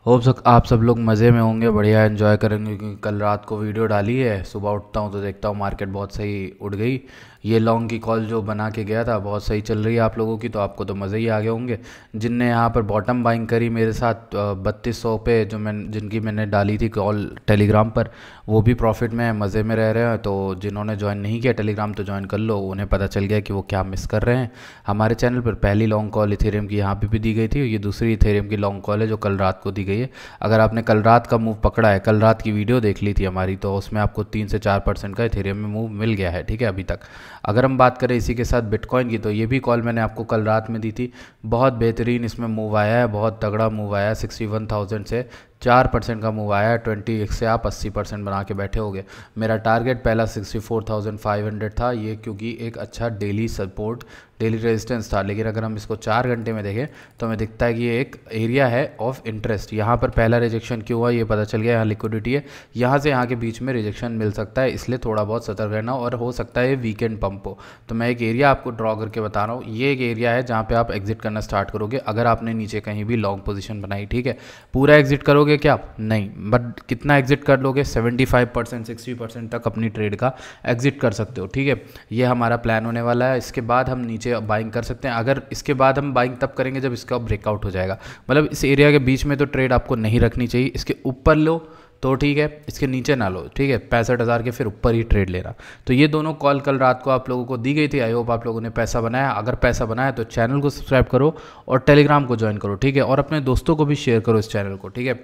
Hope सक आप सब लोग मज़े में होंगे, बढ़िया एंजॉय करेंगे क्योंकि कल रात को वीडियो डाली है। सुबह उठता हूँ तो देखता हूँ मार्केट बहुत सही उड़ गई। ये लॉन्ग की कॉल जो बना के गया था बहुत सही चल रही है आप लोगों की, तो आपको तो मज़े ही आ गए होंगे। जिनने यहाँ पर बॉटम बाइंग करी मेरे साथ 3200 पे, जिनकी मैंने डाली थी कॉल टेलीग्राम पर, वो भी प्रॉफिट में है, मज़े में रह रहे हैं। तो जिन्होंने ज्वाइन नहीं किया टेलीग्राम तो ज्वाइन कर लो, उन्हें पता चल गया कि वो क्या मिस कर रहे हैं। हमारे चैनल पर पहली लॉन्ग कॉल इथेरियम की यहाँ पे भी दी गई थी, ये दूसरी इथेरियम की लॉन्ग कॉल है जो कल रात को दी गई है। अगर आपने कल रात का मूव पकड़ा है, कल रात की वीडियो देख ली थी हमारी, तो उसमें आपको 3 से 4% का इथेरियम में मूव मिल गया है, ठीक है अभी तक। अगर हम बात करें इसी के साथ बिटकॉइन की, तो ये भी कॉल मैंने आपको कल रात में दी थी। बहुत बेहतरीन इसमें मूव आया है, बहुत तगड़ा मूव आया है। 61,000 से 4% का मूव आया है। 20x से आप 80% बना के बैठे होगे। मेरा टारगेट पहला 64,500 था, ये क्योंकि एक अच्छा डेली सपोर्ट, डेली रेजिस्टेंस था। लेकिन अगर हम इसको 4 घंटे में देखें तो हमें दिखता है कि ये एक एरिया है ऑफ इंटरेस्ट। यहाँ पर पहला रिजेक्शन क्यों हुआ ये पता चल गया, यहाँ लिक्विडिटी है, यहाँ से यहाँ के बीच में रिजेक्शन मिल सकता है, इसलिए थोड़ा बहुत सतर्क रहना। और हो सकता है ये वीकेंड पंप हो। तो मैं एक एरिया आपको ड्रॉ करके बता रहा हूँ, ये एक एरिया है जहाँ पे आप एग्जिट करना स्टार्ट करोगे अगर आपने नीचे कहीं भी लॉन्ग पोजीशन बनाई, ठीक है। पूरा एग्जिट करोगे क्या? नहीं, बट कितना एग्जिट कर लोगे? 75% 60% तक अपनी ट्रेड का एग्जिट कर सकते हो, ठीक है। ये हमारा प्लान होने वाला है। इसके बाद हम नीचे बाइंग कर सकते हैं। अगर इसके बाद हम बाइंग तब करेंगे जब इसका ब्रेकआउट हो जाएगा, मतलब इस एरिया के बीच में तो ट्रेड आपको नहीं रखनी चाहिए। इसके ऊपर लो तो ठीक है, इसके नीचे ना लो, ठीक है। 65,000 के फिर ऊपर ही ट्रेड लेना। तो ये दोनों कॉल कल रात को आप लोगों को दी गई थी। आई होप आप लोगों ने पैसा बनाया। अगर पैसा बनाया तो चैनल को सब्सक्राइब करो और टेलीग्राम को ज्वाइन करो, ठीक है। और अपने दोस्तों को भी शेयर करो इस चैनल को, ठीक है।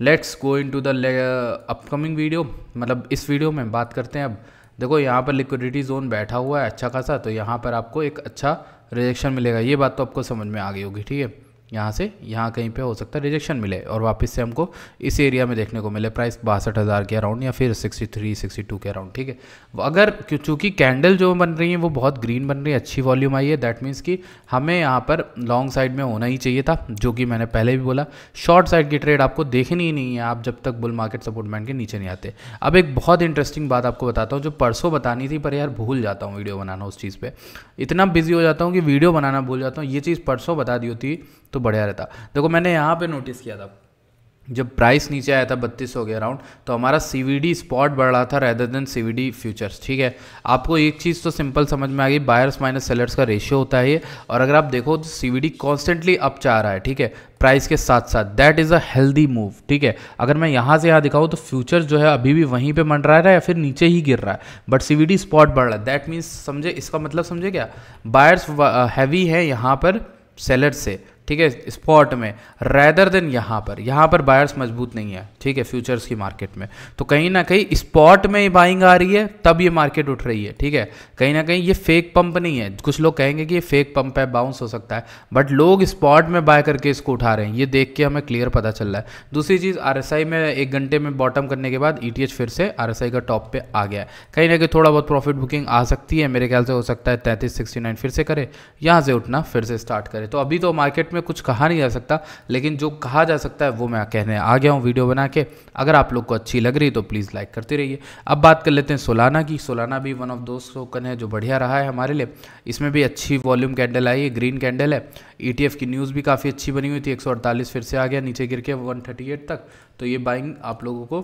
Let's go into the upcoming video, मतलब इस वीडियो में बात करते हैं। अब देखो यहाँ पर लिक्विडिटी जोन बैठा हुआ है अच्छा खासा, तो यहाँ पर आपको एक अच्छा रिजेक्शन मिलेगा। ये बात तो आपको समझ में आ गई होगी, ठीक है। यहाँ से यहाँ कहीं पे हो सकता है रिजेक्शन मिले और वापस से हमको इस एरिया में देखने को मिले प्राइस 62,000 के अराउंड या फिर 63 62 के अराउंड, ठीक है। अगर चूँकि कैंडल जो बन रही है वो बहुत ग्रीन बन रही है, अच्छी वॉल्यूम आई है, दैट मीन्स कि हमें यहाँ पर लॉन्ग साइड में होना ही चाहिए था, जो कि मैंने पहले भी बोला। शॉर्ट साइड की ट्रेड आपको देखनी ही नहीं है आप जब तक बुल मार्केट सपोर्ट बैंड के नीचे नहीं आते। अब एक बहुत इंटरेस्टिंग बात आपको बताता हूँ जो परसों बतानी थी, पर यार भूल जाता हूँ वीडियो बनाना, उस चीज़ पर इतना बिजी हो जाता हूँ कि वीडियो बनाना भूल जाता हूँ। ये चीज़ परसों बता दी होती तो बढ़िया रहता। देखो मैंने यहाँ पे नोटिस किया था, जब प्राइस नीचे आया था 3200 के अराउंड, तो हमारा सीवीडी स्पॉट बढ़ रहा था रेदर देन सीवीडी फ्यूचर्स, ठीक है। आपको एक चीज़ तो सिंपल समझ में आ गई, बायर्स माइनस सेलर्स का रेशियो होता है ये। और अगर आप देखो तो सीवीडी कॉन्स्टेंटली अप जा रहा है, ठीक है, प्राइस के साथ साथ, that is a healthy move, ठीक है। अगर मैं यहाँ से यहाँ दिखाऊँ तो फ्यूचर जो है अभी भी वहीं पे मंडरा रहा है या फिर नीचे ही गिर रहा है, बट सीवीडी स्पॉट बढ़ रहा है। दैट मीन्स समझे, इसका मतलब समझे क्या, बायर्स हैवी है यहाँ पर सेलर से, ठीक है, स्पॉट में, रैदर देन यहाँ पर बायर्स मजबूत नहीं है, ठीक है, फ्यूचर्स की मार्केट में। तो कहीं ना कहीं स्पॉट में बाइंग आ रही है तब ये मार्केट उठ रही है, ठीक है। कहीं ना कहीं ये फेक पंप नहीं है। कुछ लोग कहेंगे कि ये फेक पंप है, बाउंस हो सकता है, बट लोग स्पॉट में बाय करके इसको उठा रहे हैं, ये देख के हमें क्लियर पता चल रहा है। दूसरी चीज़, RSI में 1 घंटे में बॉटम करने के बाद ETH फिर से RSI का टॉप पे आ गया है। कहीं ना कहीं थोड़ा बहुत प्रॉफिट बुकिंग आ सकती है, मेरे ख्याल से हो सकता है 3369 फिर से करे, यहाँ से उठना फिर से स्टार्ट करे। तो अभी तो मार्केट में कुछ कहा नहीं जा सकता, लेकिन जो कहा जा सकता है वो मैं कहने आ गया हूँ वीडियो बना के। अगर आप लोग को अच्छी लग रही तो प्लीज़ लाइक करते रहिए। अब बात कर लेते हैं सोलाना की। सोलाना भी वन ऑफ दोज टोकन है जो बढ़िया रहा है हमारे लिए। इसमें भी अच्छी वॉल्यूम कैंडल आई है, ग्रीन कैंडल है। ETF की न्यूज़ भी काफ़ी अच्छी बनी हुई थी, 148 फिर से आ गया नीचे गिर के 138 तक। तो ये बाइंग आप लोगों को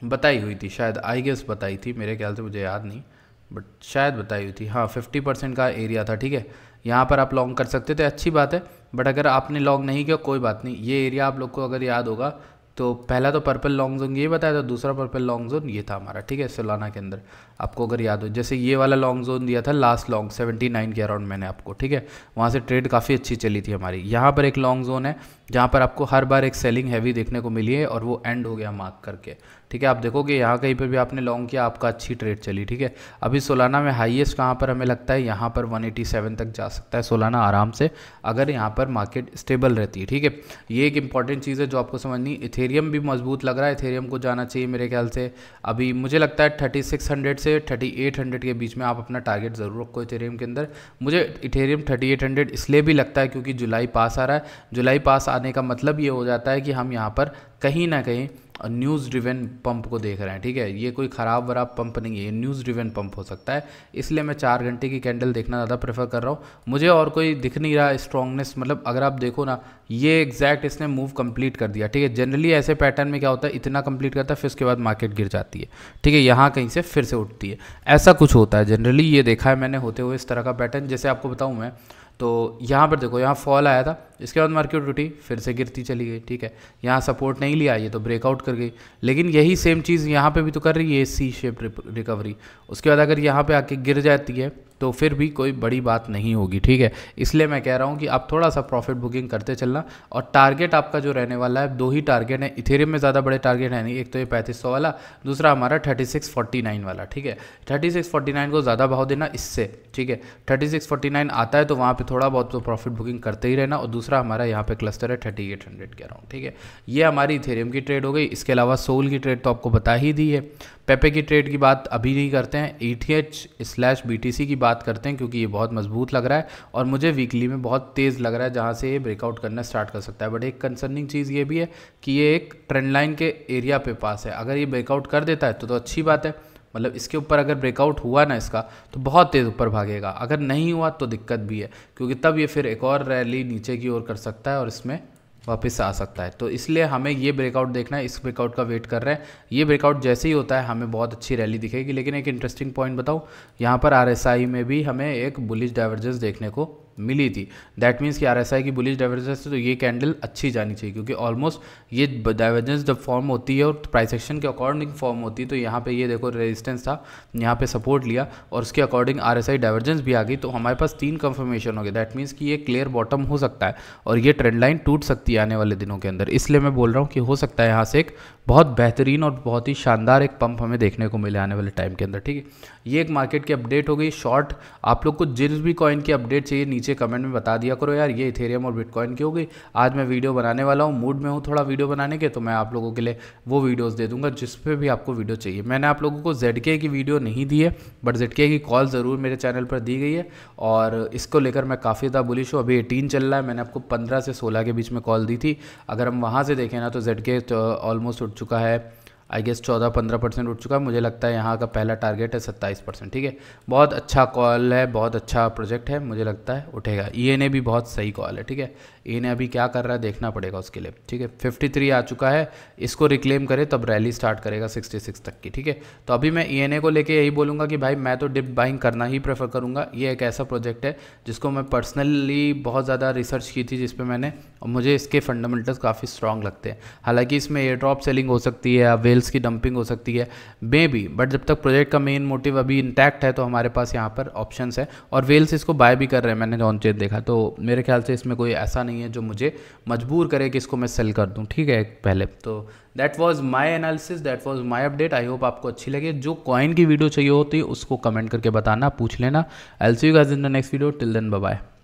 बताई हुई थी, शायद आई गेस बताई थी, मेरे ख्याल से, मुझे याद नहीं, बट शायद बताई हुई थी। हाँ 50% का एरिया था, ठीक है। यहाँ पर आप लॉन्ग कर सकते थे, अच्छी बात है। बट अगर आपने लॉन्ग नहीं किया कोई बात नहीं, ये एरिया आप लोग को अगर याद होगा तो पहला तो पर्पल लॉन्ग जोन ये बताया था, दूसरा पर्पल लॉन्ग जोन ये था हमारा, ठीक है, सोलाना के अंदर। आपको अगर याद हो, जैसे ये वाला लॉन्ग जोन दिया था लास्ट लॉन्ग 79 के अराउंड मैंने आपको, ठीक है। वहाँ से ट्रेड काफ़ी अच्छी चली थी हमारी। यहाँ पर एक लॉन्ग जोन है जहाँ पर आपको हर बार एक सेलिंग हैवी देखने को मिली है और वो एंड हो गया मार्क करके, ठीक है। आप देखोगे यहाँ कहीं पर भी आपने लॉन्ग किया, आपका अच्छी ट्रेड चली, ठीक है। अभी सोलाना में हाईएस्ट कहाँ पर हमें लगता है, यहाँ पर 187 तक जा सकता है सोलाना आराम से, अगर यहाँ पर मार्केट स्टेबल रहती है, ठीक है। ये एक इंपॉर्टेंट चीज़ है जो आपको समझनी। इथेरियम भी मजबूत लग रहा है, इथेरियम को जाना चाहिए मेरे ख्याल से। अभी मुझे लगता है 3600 से 3800 के बीच में आप अपना टारगेट ज़रूर रखो इथेरियम के अंदर। मुझे इथेरियम 3800 इसलिए भी लगता है क्योंकि जुलाई पास आ रहा है। जुलाई पास आने का मतलब ये हो जाता है कि हम यहाँ पर कहीं ना कहीं न्यूज़ ड्रिवन पंप को देख रहे हैं, ठीक है। ये कोई ख़राब वराब पंप नहीं है, ये न्यूज़ ड्रिवन पंप हो सकता है, इसलिए मैं 4 घंटे की कैंडल देखना ज़्यादा प्रेफर कर रहा हूँ। मुझे और कोई दिख नहीं रहा स्ट्रॉन्गनेस, मतलब अगर आप देखो ना, ये एग्जैक्ट इसने मूव कंप्लीट कर दिया, ठीक है। जनरली ऐसे पैटर्न में क्या होता है, इतना कंप्लीट करता है फिर उसके बाद मार्केट गिर जाती है, ठीक है, यहाँ कहीं से फिर से उठती है, ऐसा कुछ होता है जनरली। ये देखा है मैंने होते हुए इस तरह का पैटर्न। जैसे आपको बताऊँ मैं, तो यहाँ पर देखो, यहाँ फॉल आया था, इसके बाद मार्केट उठी फिर से गिरती चली गई, ठीक है। यहाँ सपोर्ट नहीं लिया, ये तो ब्रेकआउट कर गई, लेकिन यही सेम चीज़ यहाँ पे भी तो कर रही है, सी शेप रिकवरी। उसके बाद अगर यहाँ पे आके गिर जाती है तो फिर भी कोई बड़ी बात नहीं होगी, ठीक है। इसलिए मैं कह रहा हूँ कि आप थोड़ा सा प्रॉफिट बुकिंग करते चलना। और टारगेट आपका जो रहने वाला है, 2 ही टारगेट है इथेरियम में, ज़्यादा बड़े टारगेट है नहीं। एक तो ये 3500 वाला, दूसरा हमारा 3649 वाला, ठीक है। 3649 को ज़्यादा भाव देना इससे, ठीक है। 3649 आता है तो वहाँ पे थोड़ा बहुत तो प्रॉफिट बुकिंग करते ही रहना। और दूसरा हमारा यहाँ पे क्लस्टर है 3800 के अराउंड, ठीक है। ये हमारी इथेरियम की ट्रेड हो गई। इसके अलावा सोल की ट्रेड तो आपको बता ही दी है। पेपे की ट्रेड की बात अभी नहीं करते हैं, ETH/BTC की बात करते हैं, क्योंकि ये बहुत मजबूत लग रहा है और मुझे वीकली में बहुत तेज़ लग रहा है, जहाँ से ये ब्रेकआउट करना स्टार्ट कर सकता है। बट एक कंसर्निंग चीज़ ये भी है कि ये एक ट्रेंड लाइन के एरिया पे पास है। अगर ये ब्रेकआउट कर देता है तो अच्छी बात है, मतलब इसके ऊपर अगर ब्रेकआउट हुआ ना इसका, तो बहुत तेज़ ऊपर भागेगा। अगर नहीं हुआ तो दिक्कत भी है, क्योंकि तब ये फिर एक और रैली नीचे की ओर कर सकता है और इसमें वापस आ सकता है। तो इसलिए हमें ये ब्रेकआउट देखना है, इस ब्रेकआउट का वेट कर रहे हैं। ये ब्रेकआउट जैसे ही होता है हमें बहुत अच्छी रैली दिखेगी। लेकिन एक इंटरेस्टिंग पॉइंट बताऊँ, यहाँ पर RSI में भी हमें एक बुलिश डाइवर्जेंस देखने को मिली थी। दैट मीन्स कि RSI की बुलिश डाइवर्जेंस से तो ये कैंडल अच्छी जानी चाहिए, क्योंकि ऑलमोस्ट ये डाइवर्जेंस जब फॉर्म होती है और प्राइस एक्शन के अकॉर्डिंग फॉर्म होती है, तो यहाँ पे ये देखो रेजिस्टेंस था, यहाँ पे सपोर्ट लिया और उसके अकॉर्डिंग RSI डाइवर्जेंस भी आ गई। तो हमारे पास 3 कंफर्मेशन हो गए। दैट मीन्स कि ये क्लियर बॉटम हो सकता है और ये ट्रेंड लाइन टूट सकती है आने वाले दिनों के अंदर। इसलिए मैं बोल रहा हूँ कि हो सकता है यहाँ से एक बहुत बेहतरीन और बहुत ही शानदार एक पंप हमें देखने को मिले आने वाले टाइम के अंदर, ठीक है। ये एक मार्केट की अपडेट हो गई शॉर्ट। आप लोग को जिस भी कॉइन की अपडेट चाहिए नीचे कमेंट में बता दिया करो यार। ये इथेरियम और बिटकॉइन की हो गई। आज मैं वीडियो बनाने वाला हूँ, मूड में हूँ थोड़ा वीडियो बनाने के, तो मैं आप लोगों के लिए वो वीडियोस दे दूंगा जिस पे भी आपको वीडियो चाहिए। मैंने आप लोगों को ZK की वीडियो नहीं दी है, बट ZK की कॉल ज़रूर मेरे चैनल पर दी गई है और इसको लेकर मैं काफ़ी ज़्यादा बुलिश हूँ। अभी 18 चल रहा है, मैंने आपको 15 से 16 के बीच में कॉल दी थी। अगर हम वहाँ से देखें ना तो ZK ऑलमोस्ट उठ चुका है, आई गेस 14-15% उठ चुका है। मुझे लगता है यहाँ का पहला टारगेट है 27%, ठीक है। बहुत अच्छा कॉल है, बहुत अच्छा प्रोजेक्ट है, मुझे लगता है उठेगा। ENA भी बहुत सही कॉल है, ठीक है। ENA अभी क्या कर रहा है देखना पड़ेगा उसके लिए, ठीक है। 53 आ चुका है, इसको रिक्लेम करे तब रैली स्टार्ट करेगा 66 तक की, ठीक है। तो अभी मैं ENA को लेके यही बोलूँगा कि भाई मैं तो डिप बाइंग करना ही प्रेफर करूँगा। ये एक ऐसा प्रोजेक्ट है जिसको मैं पर्सनली बहुत ज़्यादा रिसर्च की थी, जिस पर मैंने, और मुझे इसके फंडामेंटल्स काफ़ी स्ट्रॉन्ग लगते हैं। हालांकि इसमें एयर ड्रॉप सेलिंग हो सकती है या वेल्स की डंपिंग हो सकती है मे बी, बट जब तक प्रोजेक्ट का मेन मोटिव अभी इंटैक्ट है तो हमारे पास यहाँ पर ऑप्शंस है। और वेल्स इसको बाय भी कर रहे हैं, मैंने ऑन चेन देखा। तो मेरे ख्याल से इसमें कोई ऐसा नहीं है जो मुझे मजबूर करे कि इसको मैं सेल कर दूँ, ठीक है। पहले तो that was my analysis, that was my update. I hope आपको अच्छी लगे। जो कॉइन की वीडियो चाहिए होती है उसको कमेंट करके बताना, पूछ लेना। I will see you guys in the next video. Till then bye bye.